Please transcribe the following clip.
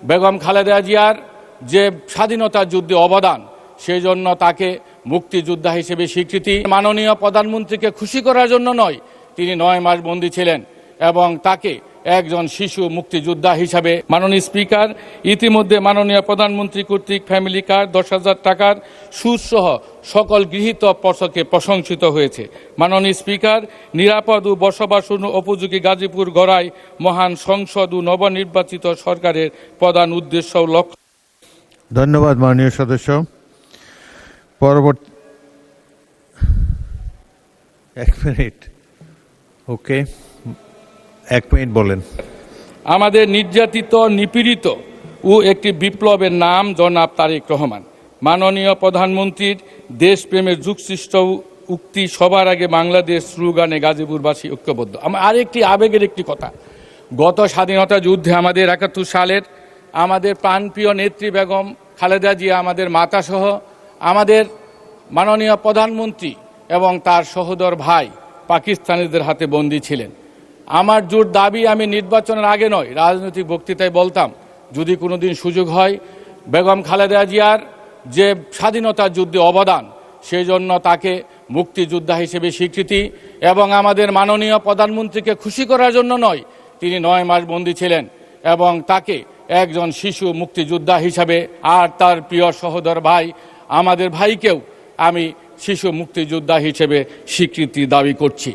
বেগম খালেদা জিয়ার যে স্বাধীনতা যুদ্ধে অবদান, সেই জন্য তাকে মুক্তিযোদ্ধা হিসেবে স্বীকৃতি। মাননীয় প্রধানমন্ত্রীকে খুশি করার জন্য নয়, তিনি 9 মাস বন্দী ছিলেন এবং তাকে একজন শিশু মুক্তিযোদ্ধা হিসাবে। মাননীয় স্পিকার, ইতিমধ্যে মাননীয় প্রধানমন্ত্রী কর্তৃক ফ্যামিলি কার্ড 10,000 টাকার সুদসহ সকল গৃহীত পর্ষকে প্রশংসিত হয়েছে। মাননীয় স্পিকার, নিরাপদ ও বসবাস উপযোগী গাজীপুর গড়াই মহান সংসদ ও নবনির্বাচিত সরকারের প্রধান উদ্দেশ্য ও লক্ষ্য। ধন্যবাদ মাননীয় সদস্য। পরবর্তী 1 মিনিট। ওকে, 1 মিনিট বলেন। আমাদের নির্যাতিত, নিপীড়িত ও একটি বিপ্লবের নাম জনাব তারেক রহমান। মাননীয় প্রধানমন্ত্রীর দেশপ্রেমের যুগসৃষ্ট উক্তি সবার আগে বাংলাদেশ স্লোগানে গাজীপুরবাসী ঐক্যবদ্ধ। আরেকটি আবেগের একটি কথা, গত স্বাধীনতা যুদ্ধে আমাদের 71 সালের আমাদের প্রাণপ্রিয় নেত্রী বেগম খালেদা জিয়া, আমাদের মাতাসহ আমাদের মাননীয় প্রধানমন্ত্রী এবং তার সহোদর ভাই পাকিস্তানিদের হাতে বন্দী ছিলেন। আমার জোর দাবি, আমি নির্বাচনের আগে নয়, রাজনৈতিক বক্তৃতায় বলতাম, যদি কোনোদিন সুযোগ হয় বেগম খালেদা জিয়ার যে স্বাধীনতা যুদ্ধে অবদান, সেই জন্য তাকে মুক্তিযোদ্ধা হিসেবে স্বীকৃতি এবং আমাদের মাননীয় প্রধানমন্ত্রীকে খুশি করার জন্য নয়, তিনি 9 মাস বন্দী ছিলেন এবং তাকে একজন শিশু মুক্তিযোদ্ধা হিসাবে, আর তার প্রিয় সহোদর ভাই আমাদের ভাইকেও আমি শিশু মুক্তিযোদ্ধা হিসেবে স্বীকৃতি দাবি করছি।